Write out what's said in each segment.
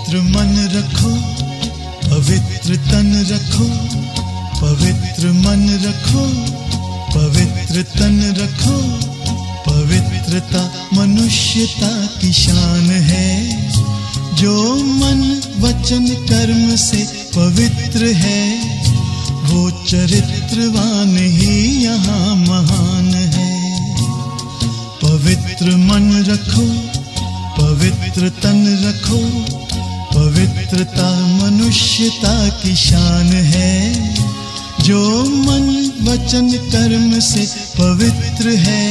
पवित्र मन रखो, पवित्र तन रखो, पवित्र मन रखो, पवित्र तन रखो। पवित्रता मनुष्यता की शान है, जो मन वचन कर्म से पवित्र है, वो चरित्रवान ही यहाँ महान है। पवित्र मन रखो, पवित्र तन रखो, पवित्रता मनुष्यता की शान है, जो मन वचन कर्म से पवित्र है,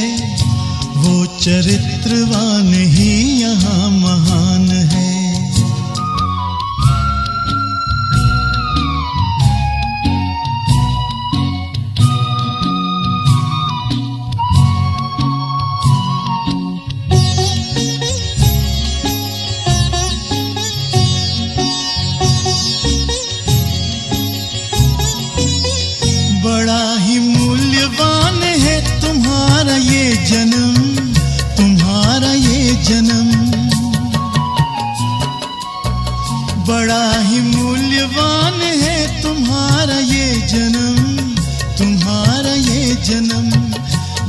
वो चरित्रवान ही यहाँ महान है। बड़ा ही मूल्यवान है तुम्हारा ये जन्म, तुम्हारा ये जन्म। बड़ा ही मूल्यवान है तुम्हारा ये जन्म, तुम्हारा ये जन्म।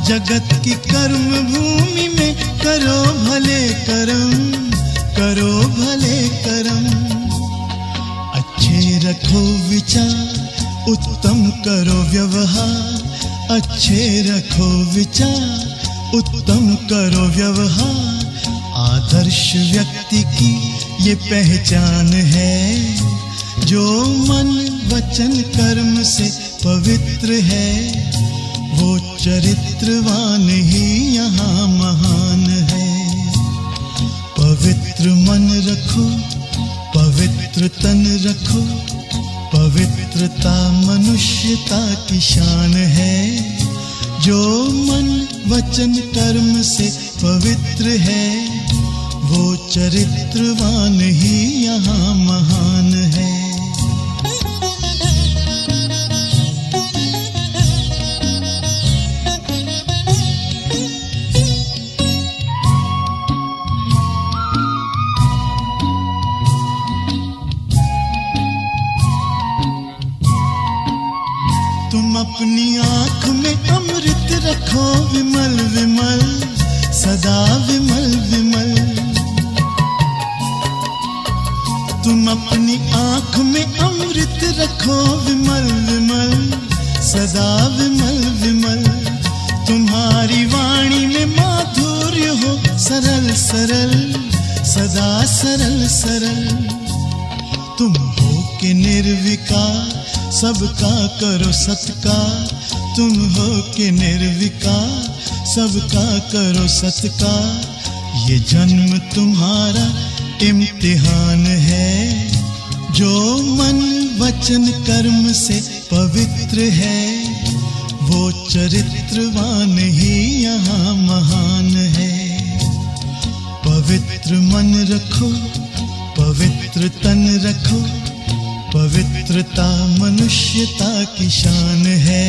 जगत की कर्म भूमि में करो भले कर्म, करो भले कर्म। अच्छे रखो विचार, उत्तम करो व्यवहार, अच्छे रखो विचार, उत्तम करो व्यवहार। आदर्श व्यक्ति की ये पहचान है, जो मन वचन कर्म से पवित्र है, वो चरित्रवान ही यहाँ महान है। पवित्र मन रखो, पवित्र तन रखो, पवित्रता मनुष्यता की शान है, जो मन वचन कर्म से पवित्र है, वो चरित्रवान ही यहाँ महान है। तुम अपनी आँख में अमृत रखो विमल विमल, सदा विमल विमल। तुम अपनी आँख में अमृत रखो विमल विमल, सदा विमल विमल। तुम्हारी वाणी में माधुर्य हो सरल सरल, सदा सरल सरल। तुम हो के निर्विकार, सबका करो सत्कार। तुम हो के निर्विकार, सबका करो सत्कार। ये जन्म तुम्हारा इम्तिहान है, जो मन वचन कर्म से पवित्र है, वो चरित्रवान ही यहाँ महान है। पवित्र मन रखो, पवित्र तन रखो, पवित्रता मनुष्यता की शान है,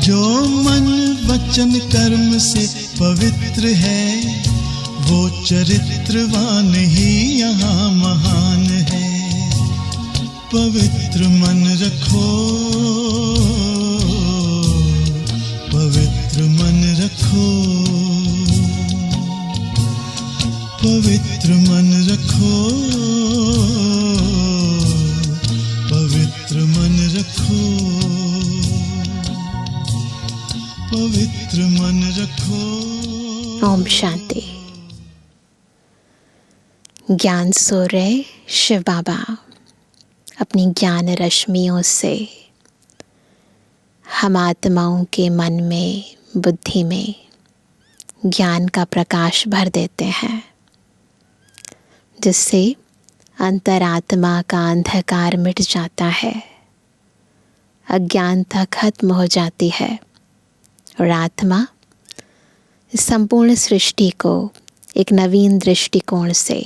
जो मन वचन कर्म से पवित्र है, वो चरित्रवान ही यहाँ महान है। पवित्र मन रखो, पवित्र मन रखो, पवित्र मन रखो, पवित्र मन रखो, पवित्र मन रखो। ओम शांति। ज्ञान सूर्य शिव बाबा अपनी ज्ञान रश्मियों से हम आत्माओं के मन में, बुद्धि में ज्ञान का प्रकाश भर देते हैं, जिससे अंतरात्मा का अंधकार मिट जाता है, अज्ञानता खत्म हो जाती है और आत्मा इस संपूर्ण सृष्टि को एक नवीन दृष्टिकोण से,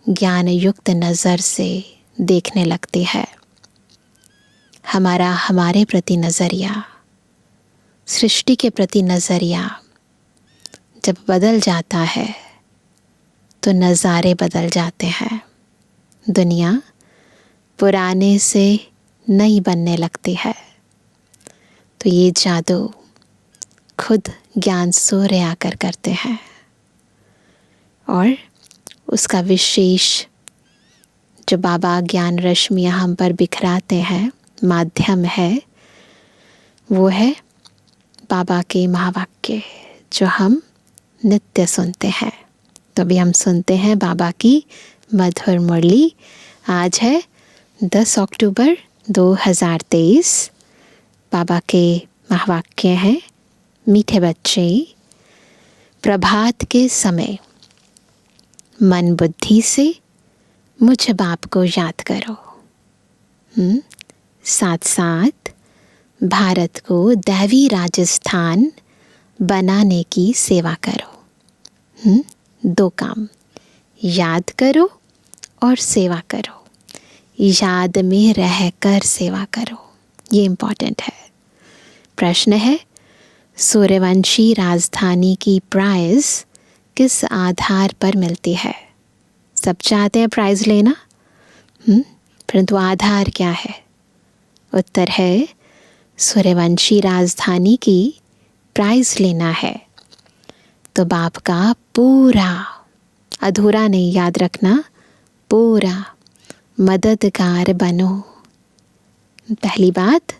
ज्ञान युक्त नज़र से देखने लगती है। हमारा हमारे प्रति नज़रिया, सृष्टि के प्रति नज़रिया जब बदल जाता है तो नज़ारे बदल जाते हैं। दुनिया पुराने से नई बनने लगती है। तो ये जादू खुद ज्ञान सूर्य आकर करते हैं और उसका विशेष जो बाबा ज्ञान रश्मियाँ हम पर बिखराते हैं माध्यम है, वो है बाबा के महावाक्य जो हम नित्य सुनते हैं। तो अभी हम सुनते हैं बाबा की मधुर मुरली। आज है 10 अक्टूबर 2023। बाबा के महावाक्य हैं, मीठे बच्चे प्रभात के समय मन बुद्धि से मुझ बाप को याद करो। साथ साथ भारत को दैवी राजस्थान बनाने की सेवा करो। 2 काम, याद करो और सेवा करो। याद में रहकर सेवा करो, ये इम्पॉर्टेंट है। प्रश्न है, सूर्यवंशी राजधानी की प्राइज किस आधार पर मिलती है? सब चाहते हैं प्राइज लेना, परंतु आधार क्या है? उत्तर है, सूर्यवंशी राजधानी की प्राइज लेना है तो बाप का पूरा, अधूरा नहीं, याद रखना, पूरा मददगार बनो। पहली बात,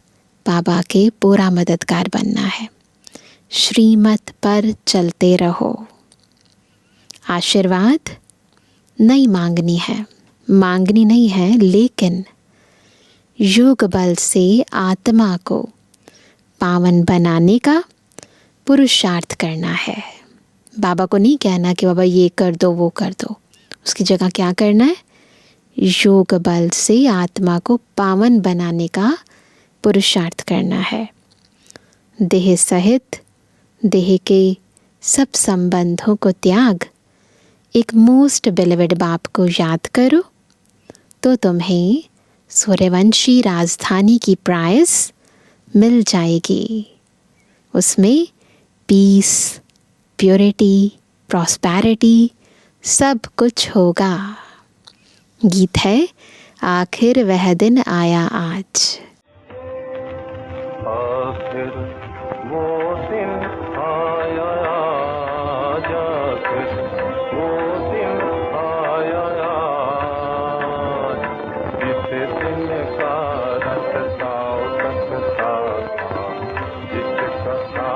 बाबा के पूरा मददगार बनना है। श्रीमत पर चलते रहो। आशीर्वाद नहीं मांगनी है, मांगनी नहीं है, लेकिन योग बल से आत्मा को पावन बनाने का पुरुषार्थ करना है। बाबा को नहीं कहना कि बाबा ये कर दो वो कर दो, उसकी जगह क्या करना है? योग बल से आत्मा को पावन बनाने का पुरुषार्थ करना है। देह सहित देह के सब संबंधों को त्याग एक मोस्ट बेलिवेड बाप को याद करो तो तुम्हें सूर्यवंशी राजधानी की प्राइज मिल जाएगी। उसमें पीस, प्योरिटी, प्रॉस्पेरिटी सब कुछ होगा। गीत है, आखिर वह दिन आया आज। आखिर वो दिन आया आज, आखिर वो दिन आया आज, जिस दिन का रखता सकता था, जिसका था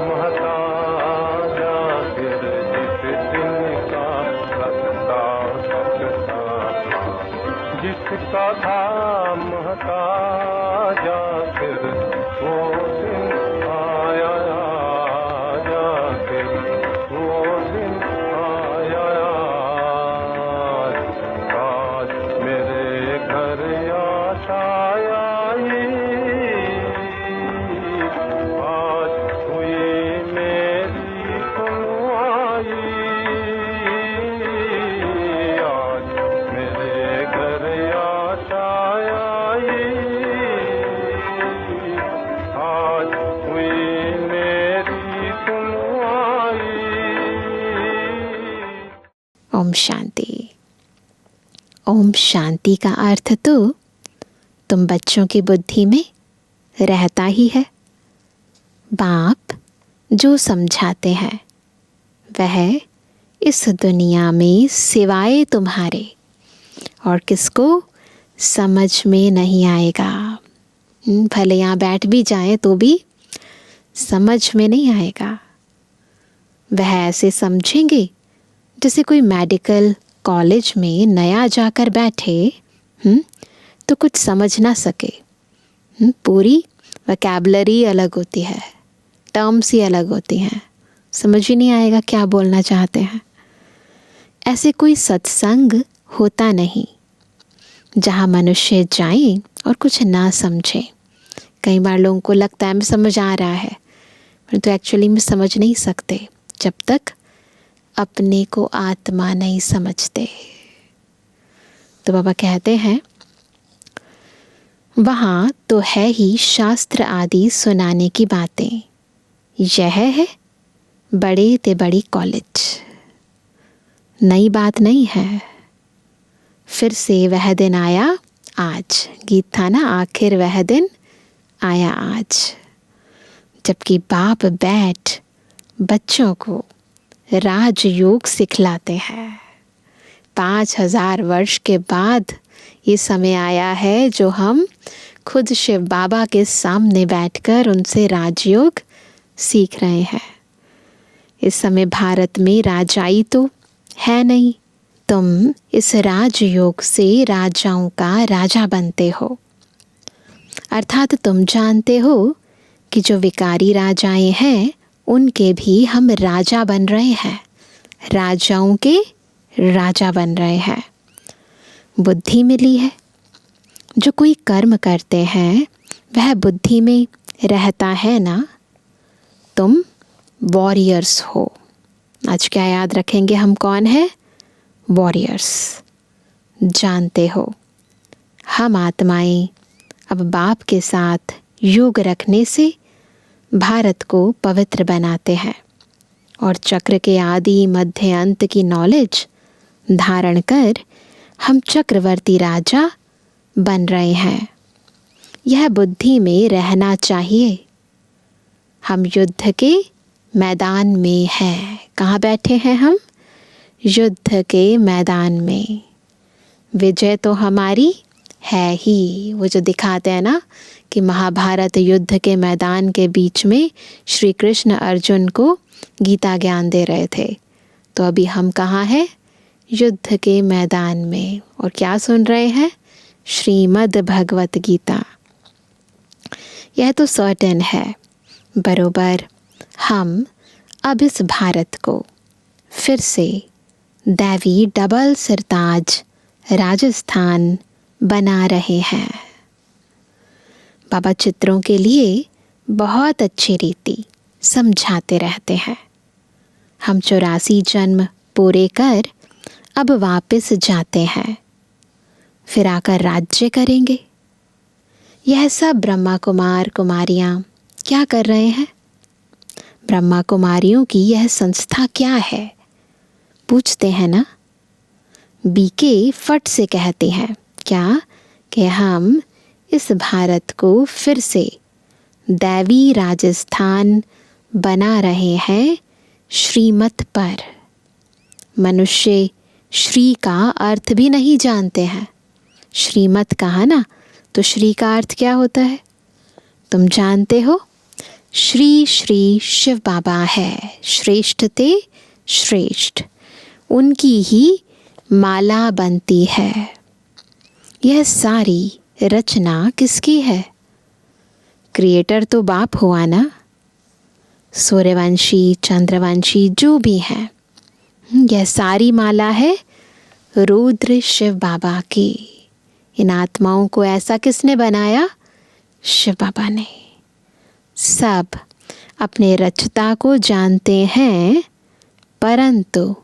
महताज, आखिर जिस दिन का रखता सकता था, जिसका था महताज, आखिर वो दिन आया आज, आखिर वो दिन आया आज। आज मेरे घर आशाया आई, आज हुई मेरी सुनवाई, आज मेरे घर आशाया आई, आज हुई मेरी सुनवाई। ओम शांति। ओम शांति का अर्थ तो तुम बच्चों की बुद्धि में रहता ही है। बाप जो समझाते हैं वह इस दुनिया में सिवाय तुम्हारे और किसको समझ में नहीं आएगा। भले यहाँ बैठ भी जाए तो भी समझ में नहीं आएगा। वह ऐसे समझेंगे जैसे कोई मेडिकल कॉलेज में नया जाकर बैठे तो कुछ समझ ना सके। पूरी वोकैबुलरी अलग होती है, टर्म्स ही अलग होती हैं, समझ ही नहीं आएगा क्या बोलना चाहते हैं। ऐसे कोई सत्संग होता नहीं जहाँ मनुष्य जाएं और कुछ ना समझें। कई बार लोगों को लगता है मैं समझ आ रहा है, परंतु एक्चुअली में समझ नहीं सकते जब तक अपने को आत्मा नहीं समझते। तो बाबा कहते हैं वहाँ तो है ही शास्त्र आदि सुनाने की बातें, यह है बड़े ते बड़ी कॉलेज। नई बात नहीं है, फिर से वह दिन आया आज। गीत था ना, आखिर वह दिन आया आज, जबकि बाप बैठ बच्चों को राजयोग सिखलाते हैं। 5000 वर्ष के बाद ये समय आया है जो हम खुद शिव बाबा के सामने बैठकर उनसे राजयोग सीख रहे हैं। इस समय भारत में राजाई तो है नहीं, तुम इस राजयोग से राजाओं का राजा बनते हो। अर्थात तुम जानते हो कि जो विकारी राजाएं हैं उनके भी हम राजा बन रहे हैं, राजाओं के राजा बन रहे हैं। बुद्धि मिली है। जो कोई कर्म करते हैं वह बुद्धि में रहता है ना। तुम वॉरियर्स हो। आज क्या याद रखेंगे, हम कौन है? वॉरियर्स। जानते हो हम आत्माएं अब बाप के साथ योग रखने से भारत को पवित्र बनाते हैं और चक्र के आदि मध्य अंत की नॉलेज धारण कर हम चक्रवर्ती राजा बन रहे हैं। यह बुद्धि में रहना चाहिए। हम युद्ध के मैदान में हैं। कहाँ बैठे हैं हम? युद्ध के मैदान में। विजय तो हमारी है ही। वो जो दिखाते हैं ना कि महाभारत युद्ध के मैदान के बीच में श्री कृष्ण अर्जुन को गीता ज्ञान दे रहे थे, तो अभी हम कहाँ हैं? युद्ध के मैदान में। और क्या सुन रहे हैं? श्रीमद् भगवत गीता। यह तो सर्टेन है। बरोबर हम अब इस भारत को फिर से दैवी डबल सिरताज राजस्थान बना रहे हैं। बाबा चित्रों के लिए बहुत अच्छी रीति समझाते रहते हैं। हम 84 जन्म पूरे कर अब वापस जाते हैं, फिर आकर राज्य करेंगे। यह सब ब्रह्मा कुमार कुमारियाँ क्या कर रहे हैं? ब्रह्मा कुमारियों की यह संस्था क्या है? पूछते हैं ना। बीके फट से कहते हैं क्या कि हम इस भारत को फिर से दैवी राजस्थान बना रहे हैं श्रीमत पर। मनुष्य श्री का अर्थ भी नहीं जानते हैं। श्रीमत कहा ना, तो श्री का अर्थ क्या होता है? तुम जानते हो? श्री श्री शिव बाबा है, श्रेष्ठ ते श्रेष्ठ, उनकी ही माला बनती है। यह सारी रचना किसकी है? क्रिएटर तो बाप हुआ ना। सूर्यवंशी चंद्रवंशी जो भी हैं, यह सारी माला है रुद्र शिव बाबा की। इन आत्माओं को ऐसा किसने बनाया? शिव बाबा ने। सब अपने रचता को जानते हैं, परंतु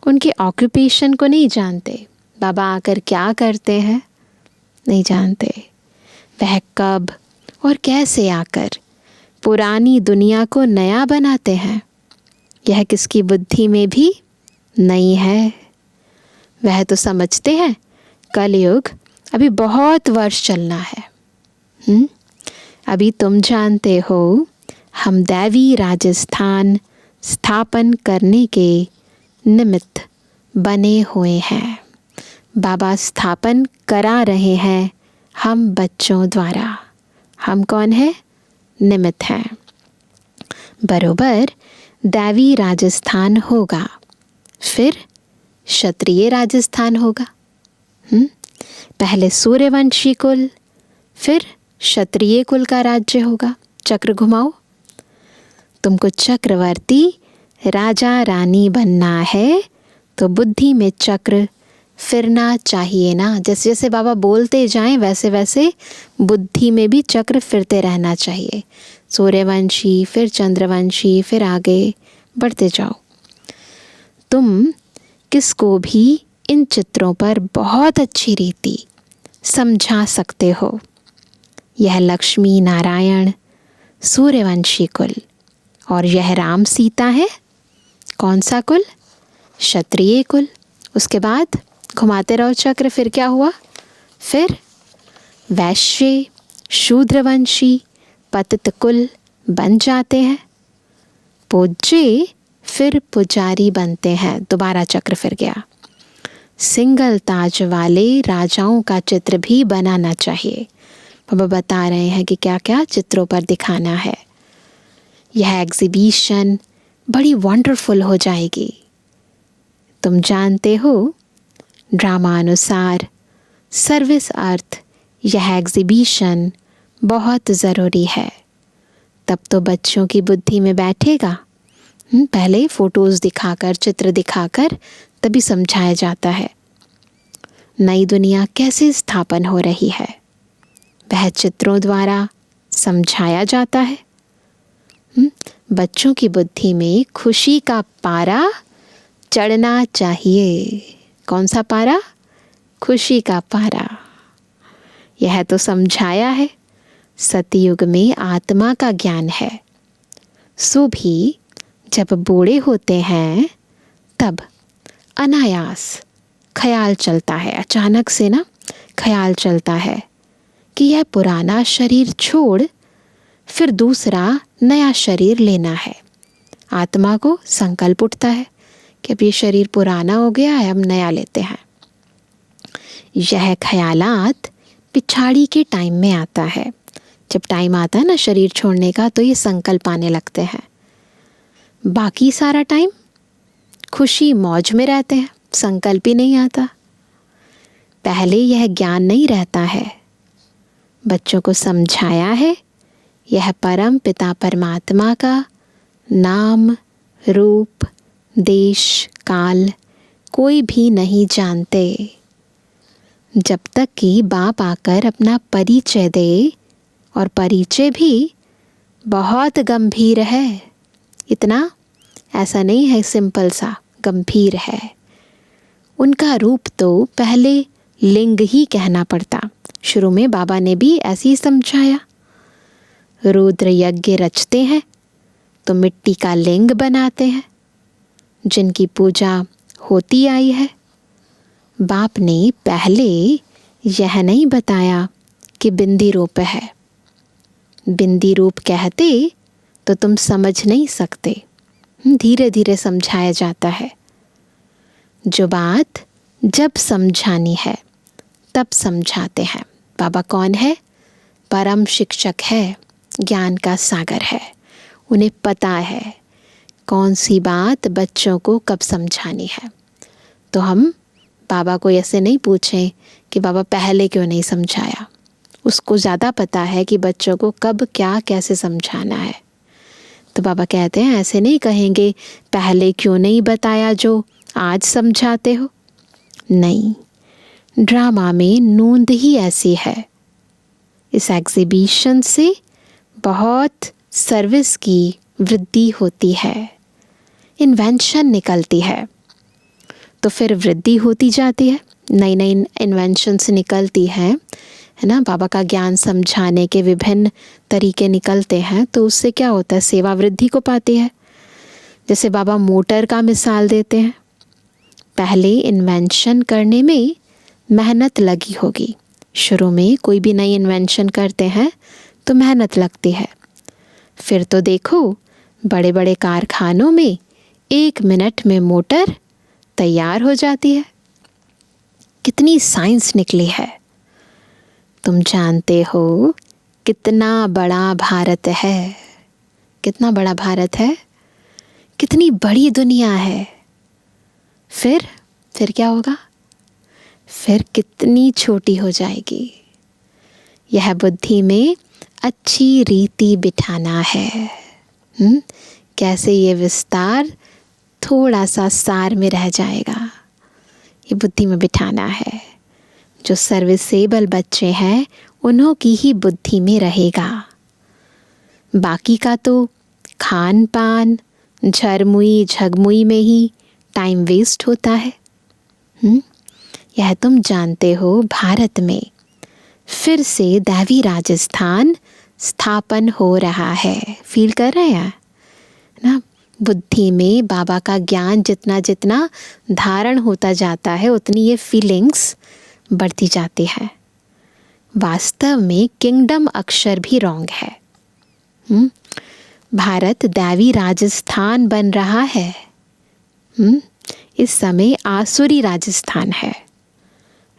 उनके ऑक्यूपेशन को नहीं जानते। बाबा आकर क्या करते हैं नहीं जानते। वह कब और कैसे आकर पुरानी दुनिया को नया बनाते हैं, यह किसकी बुद्धि में भी नहीं है। वह तो समझते हैं कलयुग अभी बहुत वर्ष चलना है। अभी तुम जानते हो हम दैवी राजस्थान स्थापन करने के निमित्त बने हुए हैं। बाबा स्थापन करा रहे हैं हम बच्चों द्वारा। हम कौन है? निमित्त हैं। बरोबर दैवी राजस्थान होगा, फिर क्षत्रिय राजस्थान होगा। पहले सूर्यवंशी कुल, फिर क्षत्रिय कुल का राज्य होगा। चक्र घुमाओ। तुमको चक्रवर्ती राजा रानी बनना है तो बुद्धि में चक्र फिरना चाहिए ना। जैसे जैसे बाबा बोलते जाएं वैसे वैसे बुद्धि में भी चक्र फिरते रहना चाहिए। सूर्यवंशी, फिर चंद्रवंशी, फिर आगे बढ़ते जाओ। तुम किसको भी इन चित्रों पर बहुत अच्छी रीति समझा सकते हो। यह लक्ष्मी नारायण सूर्यवंशी कुल और यह राम सीता है कौन सा कुल? क्षत्रिय कुल। उसके बाद घुमाते रहो चक्र, फिर क्या हुआ? फिर वैश्य, शूद्रवंशी, पतित कुल बन जाते हैं, पूज्य फिर पुजारी बनते हैं। दोबारा चक्र फिर गया। सिंगल ताज वाले राजाओं का चित्र भी बनाना चाहिए। बाबा बता रहे हैं कि क्या क्या चित्रों पर दिखाना है। यह एग्जीबिशन बड़ी वंडरफुल हो जाएगी। तुम जानते हो, ड्रामा अनुसार सर्विस अर्थ यह एग्जीबिशन बहुत ज़रूरी है। तब तो बच्चों की बुद्धि में बैठेगा। पहले फ़ोटोज़ दिखाकर, चित्र दिखाकर तभी समझाया जाता है नई दुनिया कैसे स्थापन हो रही है। वह चित्रों द्वारा समझाया जाता है। बच्चों की बुद्धि में खुशी का पारा चढ़ना चाहिए। कौन सा पारा? खुशी का पारा। यह तो समझाया है सतयुग में आत्मा का ज्ञान है। सो भी जब बूढ़े होते हैं तब अनायास ख्याल चलता है, अचानक से ना ख्याल चलता है कि यह पुराना शरीर छोड़ फिर दूसरा नया शरीर लेना है। आत्मा को संकल्प उठता है कि अब ये शरीर पुराना हो गया है, अब नया लेते हैं। यह ख्यालात पिछाड़ी के टाइम में आता है। जब टाइम आता है ना शरीर छोड़ने का, तो ये संकल्प आने लगते हैं। बाकी सारा टाइम खुशी मौज में रहते हैं, संकल्प ही नहीं आता। पहले यह ज्ञान नहीं रहता है। बच्चों को समझाया है यह परम पिता परमात्मा का नाम, रूप, देश, काल कोई भी नहीं जानते। जब तक कि बाप आकर अपना परिचय दे, और परिचय भी बहुत गंभीर है। इतना ऐसा नहीं है सिंपल सा, गंभीर है। उनका रूप तो पहले लिंग ही कहना पड़ता। शुरू में बाबा ने भी ऐसे ही समझाया। रुद्र यज्ञ रचते हैं तो मिट्टी का लिंग बनाते हैं, जिनकी पूजा होती आई है। बाप ने पहले यह नहीं बताया कि बिंदी रूप है। बिंदी रूप कहते तो तुम समझ नहीं सकते। धीरे धीरे समझाया जाता है। जो बात जब समझानी है तब समझाते हैं। बाबा कौन है? परम शिक्षक है, ज्ञान का सागर है। उन्हें पता है कौन सी बात बच्चों को कब समझानी है। तो हम बाबा को ऐसे नहीं पूछें कि बाबा पहले क्यों नहीं समझाया। उसको ज़्यादा पता है कि बच्चों को कब क्या कैसे समझाना है। तो बाबा कहते हैं ऐसे नहीं कहेंगे पहले क्यों नहीं बताया जो आज समझाते हो। नहीं, ड्रामा में नूंद ही ऐसी है। इस एग्जीबिशन से बहुत सर्विस की वृद्धि होती है, इन्वेंशन निकलती है। तो फिर वृद्धि होती जाती है, नई नई इन्वेंशंस निकलती हैं, है ना। बाबा का ज्ञान समझाने के विभिन्न तरीके निकलते हैं, तो उससे क्या होता है, सेवा वृद्धि को पाती है। जैसे बाबा मोटर का मिसाल देते हैं। पहले इन्वेंशन करने में मेहनत लगी होगी। शुरू में कोई भी नई इन्वेंशन करते हैं तो मेहनत लगती है। फिर तो देखो बड़े बड़े कारखानों में 1 मिनट में मोटर तैयार हो जाती है। कितनी साइंस निकली है। तुम जानते हो कितना बड़ा भारत है, कितना बड़ा भारत है, कितनी बड़ी दुनिया है। फिर क्या होगा? फिर कितनी छोटी हो जाएगी। यह बुद्धि में अच्छी रीति बिठाना है। कैसे ये विस्तार थोड़ा सा सार में रह जाएगा, ये बुद्धि में बिठाना है। जो सर्विसेबल बच्चे हैं उन्हों की ही बुद्धि में रहेगा। बाकी का तो खान पान, झरमुई झगमुई में ही टाइम वेस्ट होता है। यह तुम जानते हो, भारत में फिर से दैवी राजस्थान स्थापन हो रहा है। फील कर रहे हैं ना? बुद्धि में बाबा का ज्ञान जितना जितना धारण होता जाता है उतनी ये फीलिंग्स बढ़ती जाती है। वास्तव में किंगडम अक्षर भी रॉन्ग है। भारत दैवी राजस्थान बन रहा है। इस समय आसुरी राजस्थान है,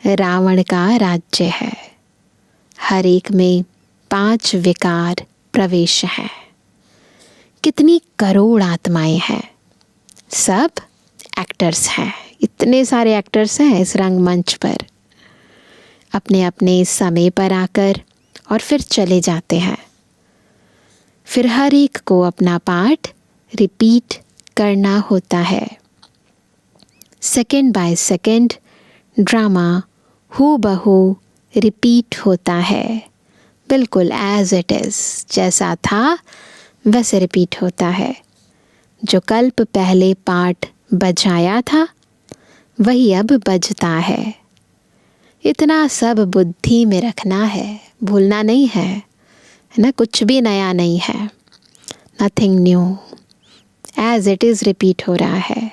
रावण का राज्य है। हर एक में 5 विकार प्रवेश हैं। कितनी करोड़ आत्माएं हैं, सब एक्टर्स हैं। इतने सारे एक्टर्स हैं इस रंगमंच पर, अपने अपने समय पर आकर और फिर चले जाते हैं। फिर हर एक को अपना पार्ट रिपीट करना होता है। सेकंड बाय सेकंड ड्रामा हूबहू रिपीट होता है, बिल्कुल एज इट इज़, जैसा था वैसे रिपीट होता है। जो कल्प पहले पार्ट बजाया था वही अब बजता है। इतना सब बुद्धि में रखना है, भूलना नहीं है ना। कुछ भी नया नहीं है, nothing new, as it is repeat हो रहा है।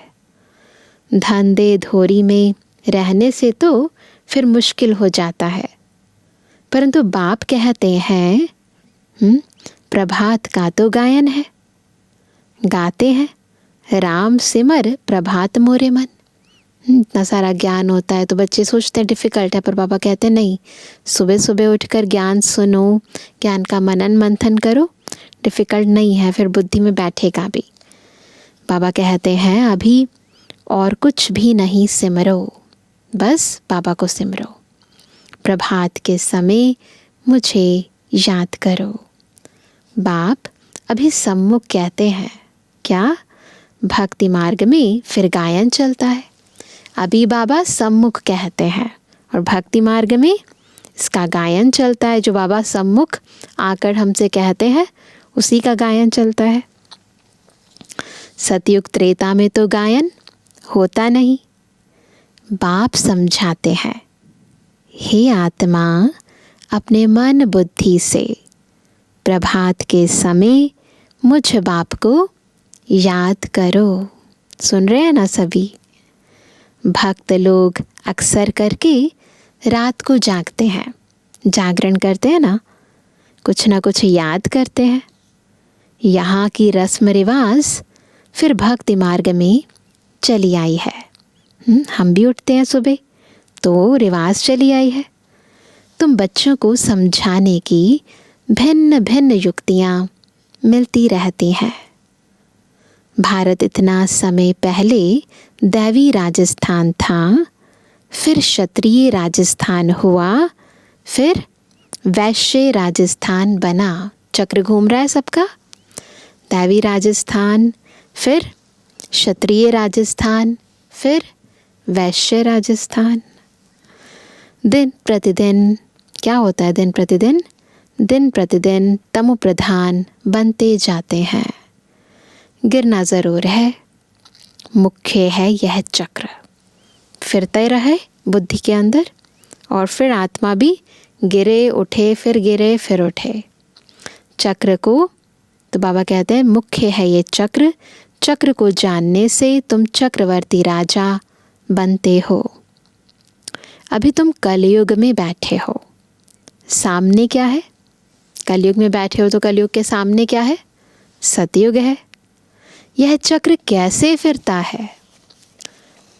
धंधे धोरी में रहने से तो फिर मुश्किल हो जाता है, परंतु बाप कहते हैं प्रभात का तो गायन है, गाते हैं राम सिमर प्रभात मोरे मन। इतना सारा ज्ञान होता है तो बच्चे सोचते हैं डिफ़िकल्ट है, पर बाबा कहते हैं नहीं, सुबह सुबह उठकर ज्ञान सुनो, ज्ञान का मनन मंथन करो, डिफ़िकल्ट नहीं है, फिर बुद्धि में बैठेगा भी। बाबा कहते हैं अभी और कुछ भी नहीं सिमरो, बस बाबा को सिमरो। प्रभात के समय मुझे याद करो। बाप अभी सम्मुख कहते हैं, क्या भक्ति मार्ग में फिर गायन चलता है। अभी बाबा सम्मुख कहते हैं और भक्ति मार्ग में इसका गायन चलता है। जो बाबा सम्मुख आकर हमसे कहते हैं उसी का गायन चलता है। सतयुग त्रेता में तो गायन होता नहीं। बाप समझाते हैं, हे आत्मा, अपने मन बुद्धि से प्रभात के समय मुझ बाप को याद करो। सुन रहे हैं ना सभी? भक्त लोग अक्सर करके रात को जागते हैं, जागरण करते हैं ना कुछ याद करते हैं। यहाँ की रस्म रिवाज फिर भक्ति मार्ग में चली आई है। हम भी उठते हैं सुबह तो रिवाज चली आई है। तुम बच्चों को समझाने की भिन्न भिन्न युक्तियाँ मिलती रहती हैं। भारत इतना समय पहले दैवी राजस्थान था, फिर क्षत्रिय राजस्थान हुआ, फिर वैश्य राजस्थान बना। चक्र घूम रहा है सबका। दैवी राजस्थान, फिर क्षत्रिय राजस्थान, फिर वैश्य राजस्थान। दिन प्रतिदिन क्या होता है? दिन प्रतिदिन तमो प्रधान बनते जाते हैं। गिरना ज़रूर है, मुख्य है यह चक्र, फिरते रहे बुद्धि के अंदर और फिर आत्मा भी गिरे उठे फिर उठे। चक्र को तो बाबा कहते हैं मुख्य है ये चक्र। चक्र को जानने से तुम चक्रवर्ती राजा बनते हो। अभी तुम कलयुग में बैठे हो। सामने क्या है? कलयुग में बैठे हो तो कलयुग के सामने क्या है? सतयुग है। यह चक्र कैसे फिरता है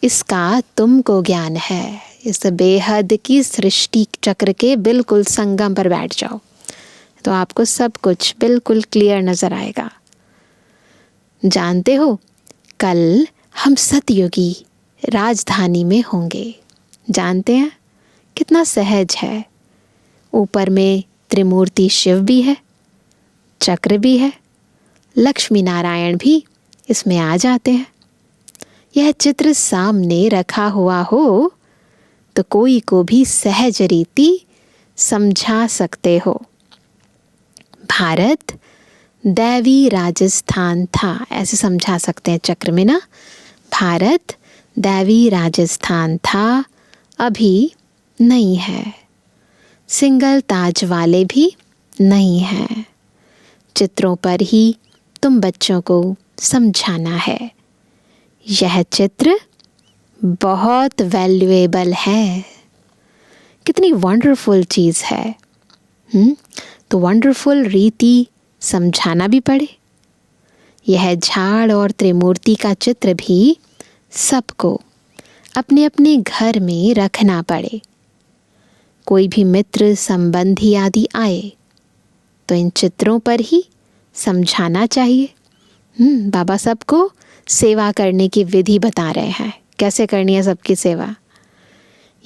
इसका तुमको ज्ञान है। इस बेहद की सृष्टि चक्र के बिल्कुल संगम पर बैठ जाओ तो आपको सब कुछ बिल्कुल क्लियर नज़र आएगा। जानते हो कल हम सतयुगी राजधानी में होंगे। जानते हैं कितना सहज है। ऊपर में त्रिमूर्ति शिव भी है, चक्र भी है, लक्ष्मी नारायण भी इसमें आ जाते हैं। यह चित्र सामने रखा हुआ हो तो कोई को भी सहज रीति समझा सकते हो। भारत दैवी राजस्थान था, ऐसे समझा सकते हैं चक्र में ना। भारत दैवी राजस्थान था, अभी नहीं है। सिंगल ताज वाले भी नहीं हैं। चित्रों पर ही तुम बच्चों को समझाना है। यह चित्र बहुत वैल्यूएबल है। कितनी वंडरफुल चीज़ है। तो वंडरफुल रीति समझाना भी पड़े। यह झाड़ और त्रिमूर्ति का चित्र भी सबको अपने अपने घर में रखना पड़े। कोई भी मित्र संबंधी आदि आए तो इन चित्रों पर ही समझाना चाहिए। बाबा सबको सेवा करने की विधि बता रहे हैं, कैसे करनी है सबकी सेवा।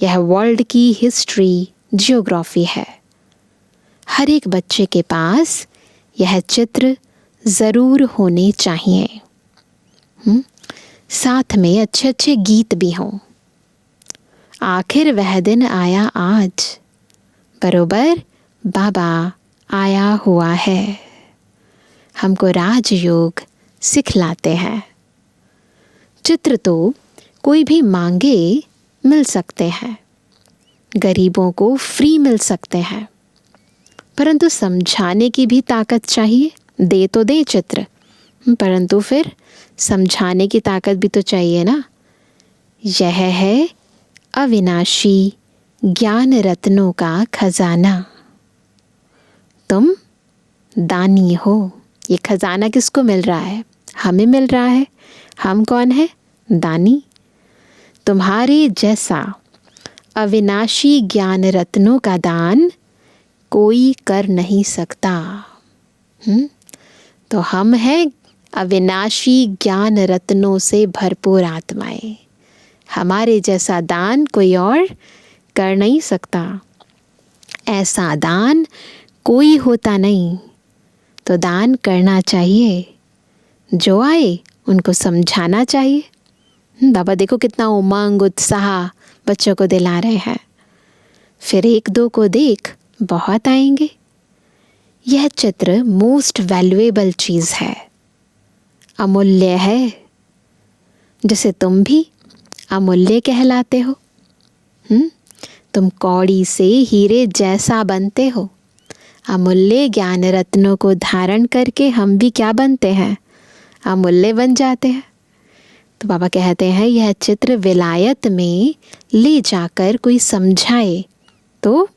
यह वर्ल्ड की हिस्ट्री, जियोग्राफी है। हर एक बच्चे के पास यह चित्र ज़रूर होने चाहिए। साथ में अच्छे अच्छे गीत भी हों। आखिर वह दिन आया आज, बरोबर बाबा आया हुआ है। हमको राजयोग सिखलाते हैं। चित्र तो कोई भी मांगे मिल सकते हैं, गरीबों को फ्री मिल सकते हैं, परंतु समझाने की भी ताकत चाहिए। दे तो दे चित्र, परंतु फिर समझाने की ताकत भी तो चाहिए ना। यह है अविनाशी ज्ञान रत्नों का खजाना। तुम दानी हो। ये खजाना किसको मिल रहा है? हमें मिल रहा है। हम कौन है? दानी। तुम्हारे जैसा अविनाशी ज्ञान रत्नों का दान कोई कर नहीं सकता। तो हम हैं अविनाशी ज्ञान रत्नों से भरपूर आत्माएं। हमारे जैसा दान कोई और कर नहीं सकता। ऐसा दान कोई होता नहीं। तो दान करना चाहिए। जो आए उनको समझाना चाहिए। बाबा देखो कितना उमंग उत्साह बच्चों को दिला रहे हैं। फिर एक दो को देख बहुत आएंगे। यह चित्र मोस्ट वैल्यूएबल चीज़ है, अमूल्य है। जैसे तुम भी अमूल्य कहलाते हो। तुम कौड़ी से हीरे जैसा बनते हो। अमूल्य ज्ञान रत्नों को धारण करके हम भी क्या बनते हैं? अमूल्य बन जाते हैं। तो बाबा कहते हैं यह चित्र विलायत में ले जाकर कोई समझाए तो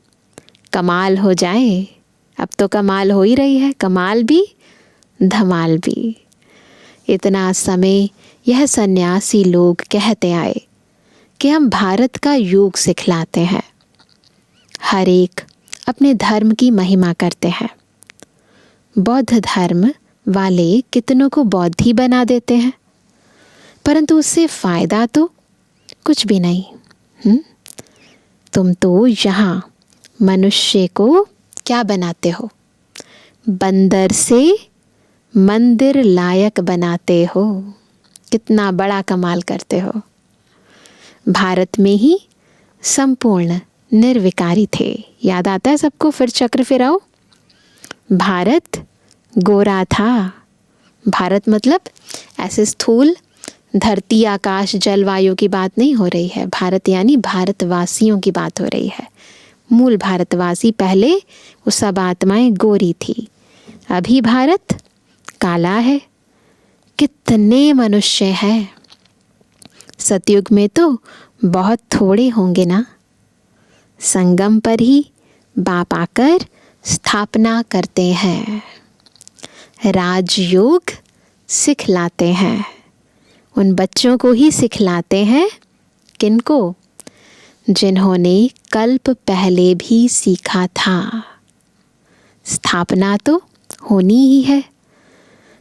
कमाल हो जाए। अब तो कमाल हो ही रही है, कमाल भी धमाल भी। इतना समय यह सन्यासी लोग कहते आए कि हम भारत का योग सिखलाते हैं। हर एक अपने धर्म की महिमा करते हैं। बौद्ध धर्म वाले कितनों को बौद्धी बना देते हैं, परंतु उससे फ़ायदा तो कुछ भी नहीं। तुम तो यहाँ मनुष्य को क्या बनाते हो? बंदर से मंदिर लायक बनाते हो। कितना बड़ा कमाल करते हो। भारत में ही संपूर्ण निर्विकारी थे। याद आता है सबको? फिर चक्र फिराओ। भारत गोरा था। भारत मतलब ऐसे स्थूल धरती आकाश जलवायु की बात नहीं हो रही है। भारत यानी भारतवासियों की बात हो रही है। मूल भारतवासी, पहले वो सब आत्माएं गोरी थी, अभी भारत काला है। कितने मनुष्य हैं। सतयुग में तो बहुत थोड़े होंगे ना। संगम पर ही बाप आकर स्थापना करते हैं, राजयोग सिखलाते हैं। उन बच्चों को ही सिखलाते हैं। किनको? जिन्होंने कल्प पहले भी सीखा था। स्थापना तो होनी ही है।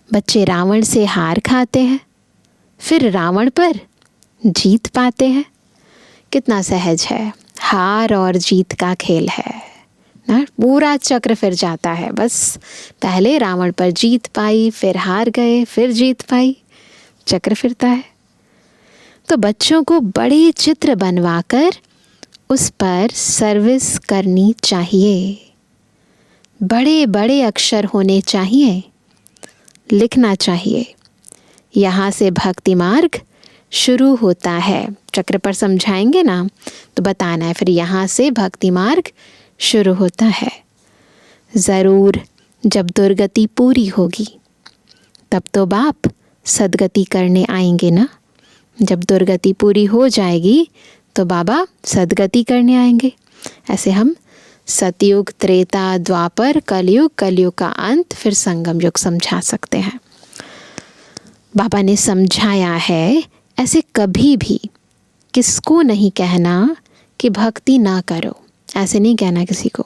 बच्चे रावण से हार खाते हैं, फिर रावण पर जीत पाते हैं। कितना सहज है। हार और जीत का खेल है ना। पूरा चक्र फिर जाता है। बस पहले रावण पर जीत पाई, फिर हार गए, फिर जीत पाई। चक्र फिरता है। तो बच्चों को बड़े चित्र बनवाकर उस पर सर्विस करनी चाहिए। बड़े बड़े अक्षर होने चाहिए, लिखना चाहिए। यहाँ से भक्ति मार्ग शुरू होता है। चक्र पर समझाएंगे ना तो बताना है। फिर यहाँ से भक्ति मार्ग शुरू होता है। ज़रूर जब दुर्गति पूरी होगी तब तो बाप सदगति करने आएंगे ना। जब दुर्गति पूरी हो जाएगी तो बाबा सदगति करने आएंगे। ऐसे हम सतयुग, त्रेता, द्वापर, कलयुग, कलयुग का अंत, फिर संगम युग समझा सकते हैं। बाबा ने समझाया है ऐसे कभी भी किसको नहीं कहना कि भक्ति ना करो, ऐसे नहीं कहना किसी को।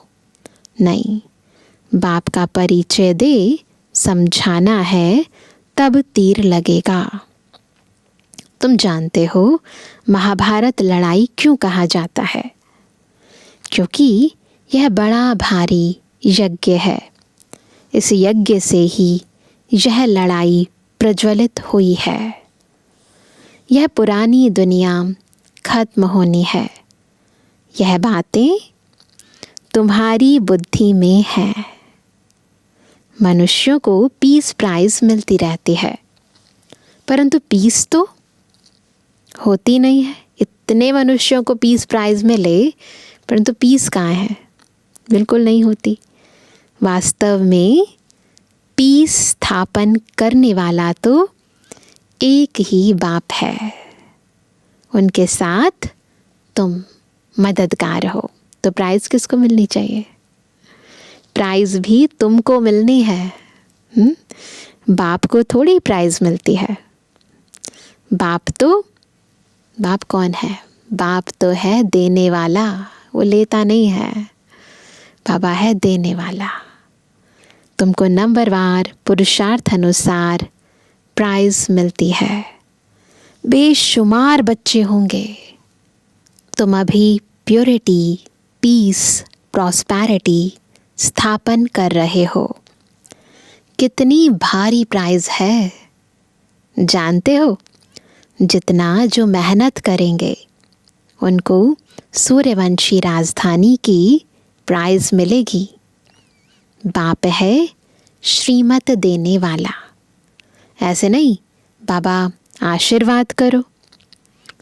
नहीं, बाप का परिचय दे, समझाना है, तब तीर लगेगा। तुम जानते हो महाभारत लड़ाई क्यों कहा जाता है? क्योंकि यह बड़ा भारी यज्ञ है। इस यज्ञ से ही यह लड़ाई प्रज्वलित हुई है। यह पुरानी दुनिया खत्म होनी है। यह बातें तुम्हारी बुद्धि में हैं। मनुष्यों को पीस प्राइज मिलती रहती है, परंतु पीस तो होती नहीं है। इतने मनुष्यों को पीस प्राइज मिले, परंतु पीस कहाँ है? बिल्कुल नहीं होती। वास्तव में पीस स्थापन करने वाला तो एक ही बाप है। उनके साथ तुम मददगार हो, तो प्राइज किसको मिलनी चाहिए? प्राइज भी तुमको मिलनी है। बाप को थोड़ी प्राइज मिलती है। बाप कौन है? बाप तो है देने वाला, वो लेता नहीं है। बाबा है देने वाला। तुमको नंबरवार पुरुषार्थ अनुसार प्राइज मिलती है। बेशुमार बच्चे होंगे। तुम अभी प्योरिटी, पीस, प्रॉस्पेरिटी स्थापन कर रहे हो। कितनी भारी प्राइज है जानते हो? जितना जो मेहनत करेंगे उनको सूर्यवंशी राजधानी की प्राइज मिलेगी। बाप है श्रीमत देने वाला। ऐसे नहीं बाबा आशीर्वाद करो।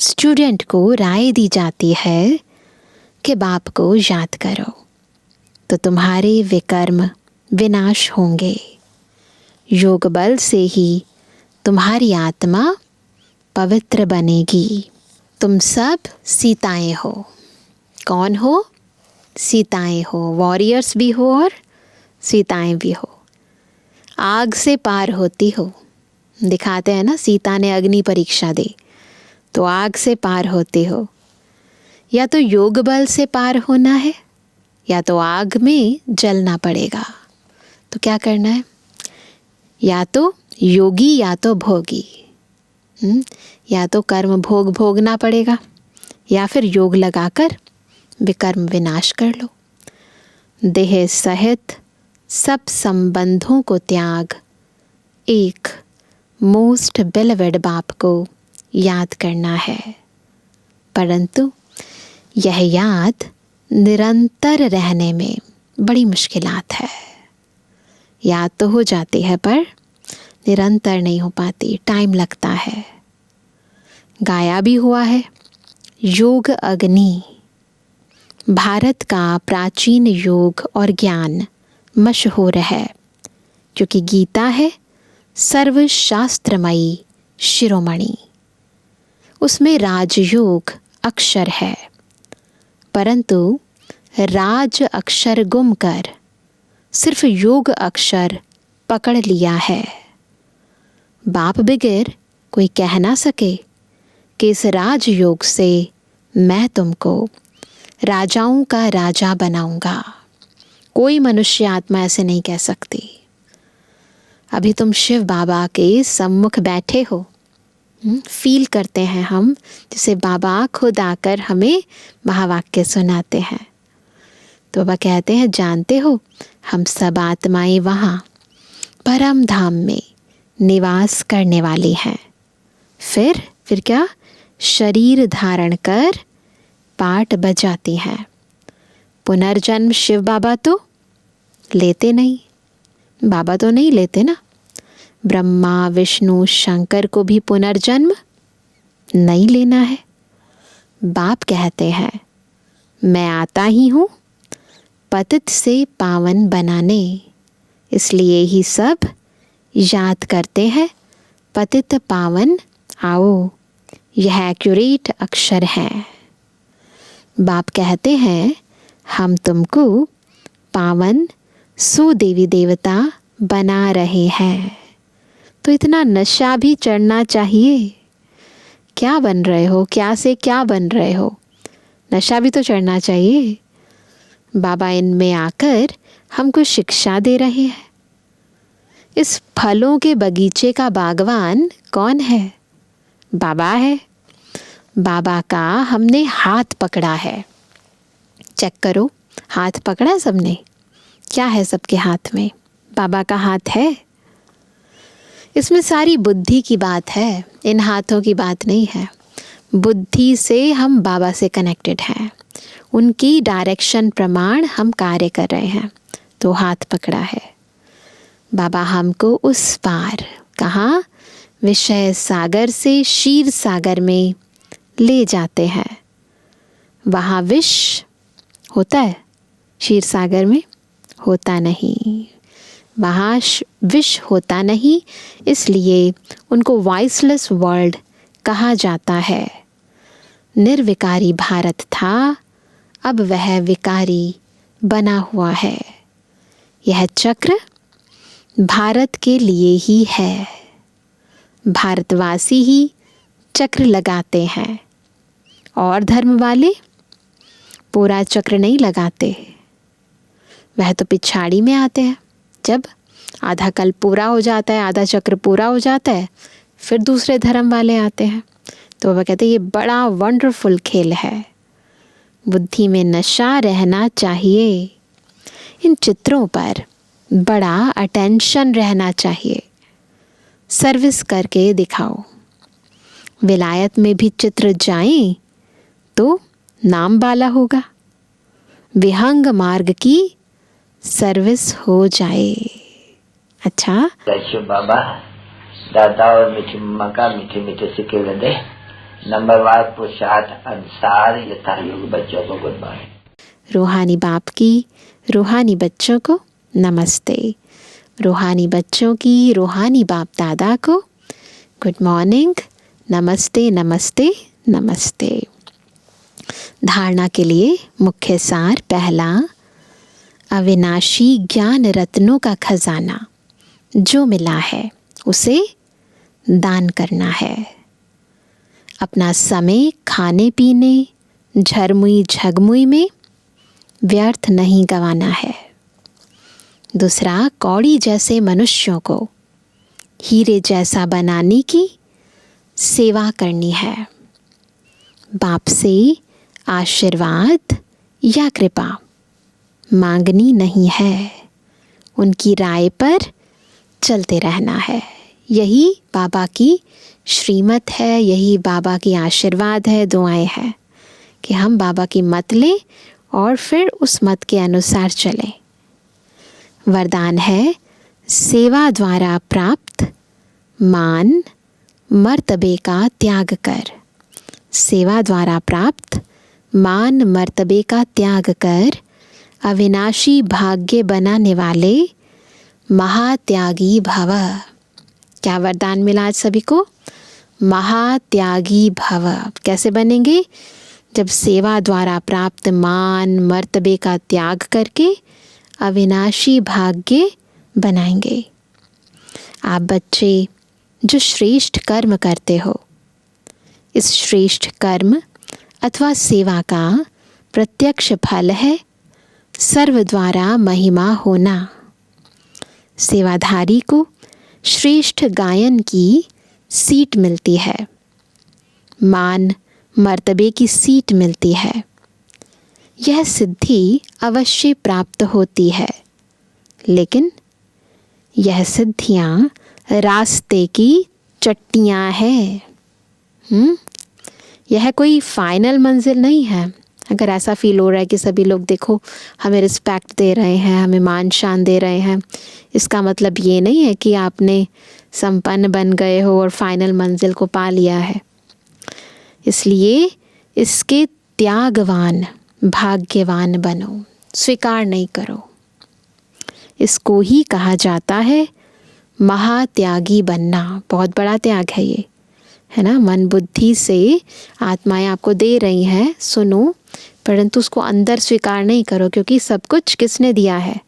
स्टूडेंट को राय दी जाती है कि बाप को याद करो, तो तुम्हारे विकर्म विनाश होंगे। योग बल से ही तुम्हारी आत्मा पवित्र बनेगी। तुम सब सीताएं हो। कौन हो? सीताएं हो। वॉरियर्स भी हो और सीताएं भी हो। आग से पार होती हो। दिखाते हैं ना, सीता ने अग्नि परीक्षा दी तो आग से पार होती हो। या तो योग बल से पार होना है, या तो आग में जलना पड़ेगा। तो क्या करना है? या तो योगी या तो भोगी। या तो कर्म भोग भोगना पड़ेगा, या फिर योग लगाकर विकर्म विनाश कर लो। देह सहित सब संबंधों को त्याग एक मोस्ट बिलवेड बाप को याद करना है। परंतु यह याद निरंतर रहने में बड़ी मुश्किलात है। याद तो हो जाती है पर निरंतर नहीं हो पाती, टाइम लगता है। गाया भी हुआ है, योग अग्नि भारत का प्राचीन योग और ज्ञान मशहूर है, क्योंकि गीता है सर्वशास्त्रमयी शिरोमणि। उसमें राजयोग अक्षर है, परंतु राज अक्षर गुम कर सिर्फ योग अक्षर पकड़ लिया है। बाप बगैर कोई कह ना सके कि इस राजयोग से मैं तुमको राजाओं का राजा बनाऊंगा। कोई मनुष्य आत्मा ऐसे नहीं कह सकती। अभी तुम शिव बाबा के सम्मुख बैठे हो, फील करते हैं हम जैसे बाबा खुद आकर हमें महावाक्य सुनाते हैं। तो बाबा कहते हैं, जानते हो हम सब आत्माएं वहाँ परम धाम में निवास करने वाली हैं। फिर क्या? शरीर धारण कर पाठ बजाती हैं। पुनर्जन्म शिव बाबा तो लेते नहीं। बाबा तो नहीं लेते ना। ब्रह्मा, विष्णु, शंकर को भी पुनर्जन्म नहीं लेना है। बाप कहते हैं, मैं आता ही हूँ पतित से पावन बनाने। इसलिए ही सब याद करते हैं पतित पावन आओ, यह एक्यूरेट अक्षर हैं। बाप कहते हैं हम तुमको पावन सुदेवी देवता बना रहे हैं। तो इतना नशा भी चढ़ना चाहिए। क्या बन रहे हो, क्या से क्या बन रहे हो, नशा भी तो चढ़ना चाहिए। बाबा इनमें आकर हमको शिक्षा दे रहे हैं। इस फलों के बगीचे का बागवान कौन है? बाबा है। बाबा का हमने हाथ पकड़ा है। चेक करो, हाथ पकड़ा सबने? क्या है सबके हाथ में? बाबा का हाथ है। इसमें सारी बुद्धि की बात है, इन हाथों की बात नहीं है। बुद्धि से हम बाबा से कनेक्टेड हैं, उनकी डायरेक्शन प्रमाण हम कार्य कर रहे हैं, तो हाथ पकड़ा है। बाबा हमको उस पार, कहाँ? विषय सागर से क्षीर सागर में ले जाते हैं। वहाँ विष होता है, क्षीर सागर में होता नहीं। वहाँ विष होता नहीं, इसलिए उनको वॉइसलेस वर्ल्ड कहा जाता है। निर्विकारी भारत था, अब वह विकारी बना हुआ है। यह चक्र भारत के लिए ही है। भारतवासी ही चक्र लगाते हैं, और धर्म वाले पूरा चक्र नहीं लगाते। वह तो पिछाड़ी में आते हैं। जब आधा कल्प पूरा हो जाता है, आधा चक्र पूरा हो जाता है, फिर दूसरे धर्म वाले आते हैं। तो वह कहते हैं ये बड़ा वंडरफुल खेल है। बुद्धि में नशा रहना चाहिए। इन चित्रों पर बड़ा अटेंशन रहना चाहिए। सर्विस करके दिखाओ। विलायत में भी चित्र जाएं तो नाम वाला होगा। विहंग मार्ग की सर्विस हो जाए। अच्छा, बाबा दादा और मीठी मम्मा का मीठे मीठे सिक्के दे। नंबरवार पुरुषार्थ अनुसार यथा योग बच्चों को गुड मॉर्निंग। रूहानी बाप की रूहानी बच्चों को नमस्ते। रूहानी बच्चों की रूहानी बाप दादा को गुड मॉर्निंग, नमस्ते नमस्ते नमस्ते। धारणा के लिए मुख्य सार। पहला, अविनाशी ज्ञान रत्नों का खजाना जो मिला है उसे दान करना है। अपना समय खाने पीने, झरमुई झगमुई में व्यर्थ नहीं गंवाना है। दूसरा, कौड़ी जैसे मनुष्यों को हीरे जैसा बनाने की सेवा करनी है। बाप से आशीर्वाद या कृपा मांगनी नहीं है, उनकी राय पर चलते रहना है। यही बाबा की श्रीमत है, यही बाबा की आशीर्वाद है, दुआएं हैं कि हम बाबा की मत लें और फिर उस मत के अनुसार चलें। वरदान है सेवा द्वारा प्राप्त मान मर्तबे का त्याग कर। सेवा द्वारा प्राप्त मान मर्तबे का त्याग कर अविनाशी भाग्य बनाने वाले महात्यागी भव। क्या वरदान मिला आज सभी को? महात्यागी भव। कैसे बनेंगे? जब सेवा द्वारा प्राप्त मान मर्तबे का त्याग करके अविनाशी भाग्य बनाएंगे। आप बच्चे जो श्रेष्ठ कर्म करते हो, इस श्रेष्ठ कर्म अथवा सेवा का प्रत्यक्ष फल है सर्व द्वारा महिमा होना। सेवाधारी को श्रेष्ठ गायन की सीट मिलती है, मान मर्तबे की सीट मिलती है। यह सिद्धि अवश्य प्राप्त होती है, लेकिन यह सिद्धियां रास्ते की चट्टियां हैं। यह कोई फाइनल मंजिल नहीं है। अगर ऐसा फील हो रहा है कि सभी लोग देखो हमें रिस्पेक्ट दे रहे हैं, हमें मान शान दे रहे हैं, इसका मतलब ये नहीं है कि आपने संपन्न बन गए हो और फाइनल मंजिल को पा लिया है। इसलिए इसके त्यागवान भाग्यवान बनो, स्वीकार नहीं करो। इसको ही कहा जाता है महात्यागी बनना बहुत बड़ा त्याग है ये, है ना। मन बुद्धि से आत्माएं आपको दे रही हैं, सुनो, परंतु उसको अंदर स्वीकार नहीं करो, क्योंकि सब कुछ किसने दिया है?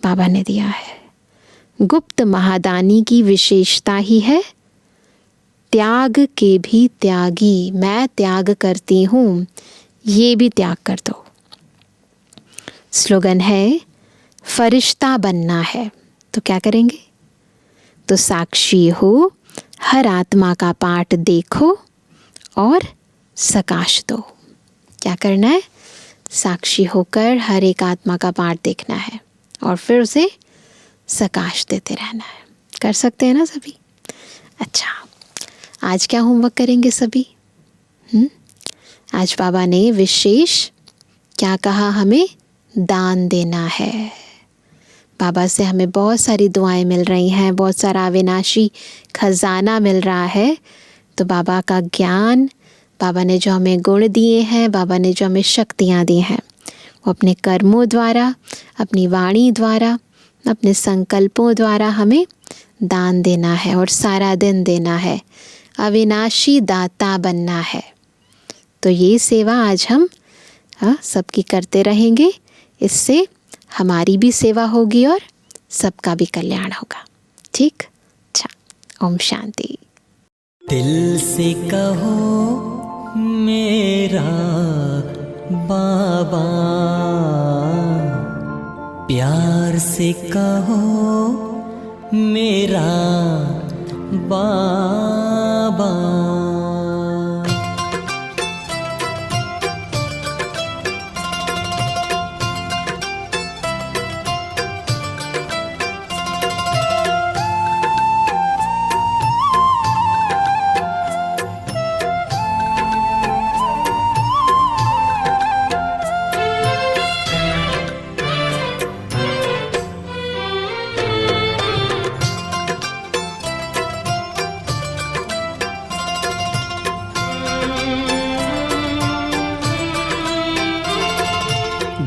बाबा ने दिया है। गुप्त महादानी की विशेषता ही है त्याग के भी त्यागी। मैं त्याग करती हूँ, ये भी त्याग कर दो। स्लोगन है फरिश्ता बनना है, तो क्या करेंगे? तो साक्षी हो, हर आत्मा का पाठ देखो और सकाश दो। क्या करना है? साक्षी होकर हर एक आत्मा का पाठ देखना है और फिर उसे सकाश देते रहना है। कर सकते हैं ना सभी? अच्छा, आज क्या होमवर्क करेंगे सभी? आज बाबा ने विशेष क्या कहा? हमें दान देना है। बाबा से हमें बहुत सारी दुआएं मिल रही हैं, बहुत सारा अविनाशी खजाना मिल रहा है। तो बाबा का ज्ञान, बाबा ने जो हमें गुण दिए हैं, बाबा ने जो हमें शक्तियाँ दी हैं, वो अपने कर्मों द्वारा, अपनी वाणी द्वारा, अपने संकल्पों द्वारा हमें दान देना है और सारा दिन देना है। अविनाशी दाता बनना है। तो ये सेवा आज हम सबकी करते रहेंगे। इससे हमारी भी सेवा होगी और सबका भी कल्याण होगा। ठीक? अच्छा, ओम शांति। दिल से कहो मेरा बाबा, प्यार से कहो मेरा बाबा।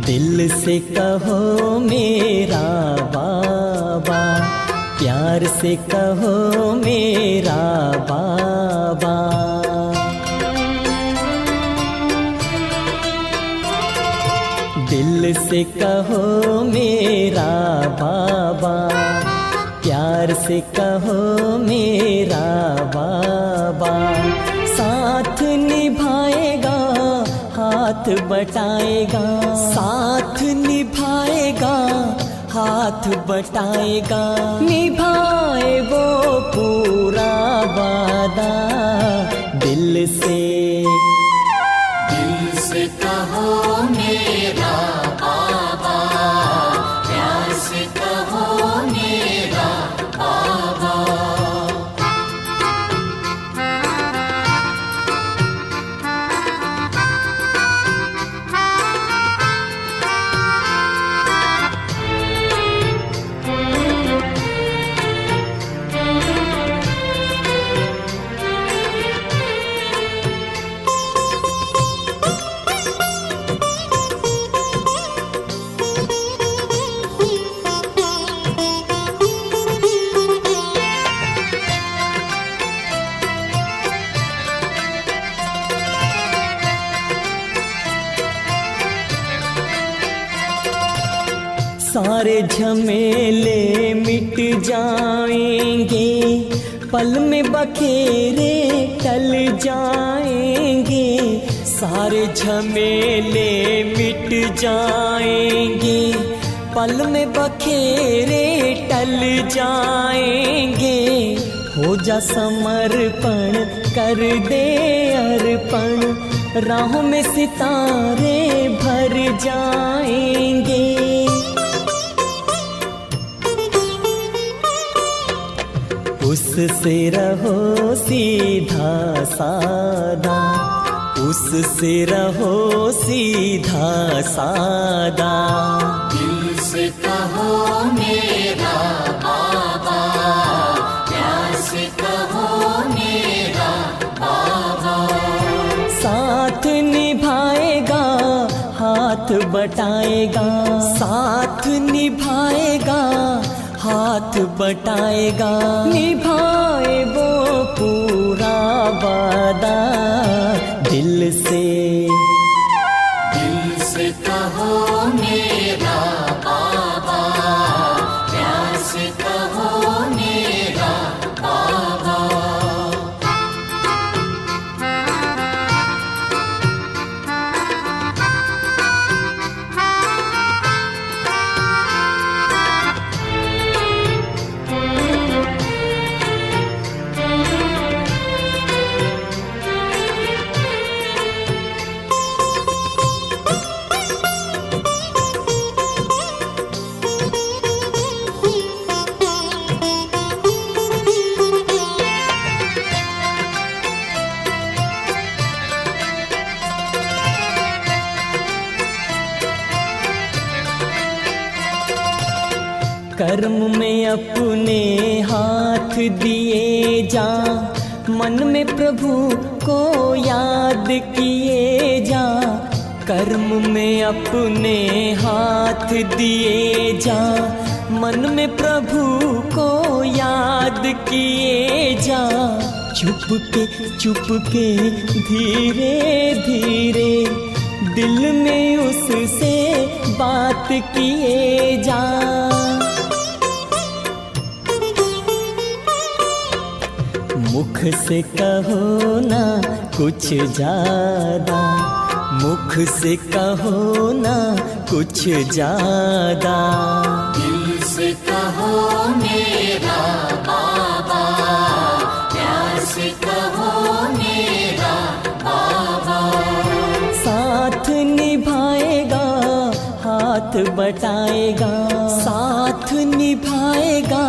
दिल से कहो मेरा बाबा, प्यार से कहो मेरा बाबा। दिल से कहो मेरा बाबा, प्यार से कहो मेरा बाबा। साथ निभाएगा, हाथ बटाएगा, साथ निभाएगा, हाथ बटाएगा। निभाए वो पूरा वादा। दिल से कहो मेरा बाबा, प्यार से कहो मेरा बाबा। सारे झमेले मिट जाएंगे, पल में बखेरे टल जाएंगे। सारे झमेले मिट जाएंगे, पल में बखेरे टल जाएंगे। हो जा समर्पण, कर दे अर्पण, राहों में सितारे भर जाएंगे। उससे रहो सीधा सादा, उससे रहो सीधा सादा। दिल से कहो मेरा बाबा, प्यार से कहो मेरा बाबा। साथ निभाएगा, हाथ बटाएगा, साथ निभाएगा, हाथ बटाएगा, निभाए वो पूरा वादा। दिल से कहो मेरा बाबा, प्यार से कहो मेरा बाबा। कर्म में अपने हाथ दिए जा, मन में प्रभु को याद किए जा। कर्म में अपने हाथ दिए जा, मन में प्रभु को याद किए जा। चुप के धीरे धीरे दिल में उससे बात किए जा। मुख से कहो ना कुछ ज्यादा, मुख से कहो ना कुछ ज्यादा। दिल से कहो मेरा बाबा, प्यार से कहो मेरा बाबा। साथ निभाएगा, हाथ बटाएगा, साथ निभाएगा,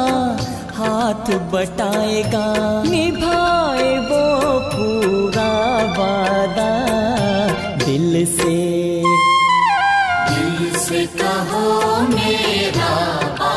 हाथ बटाएगा। निभाए वो पूरा वादा। दिल से कहो मेरा बाबा,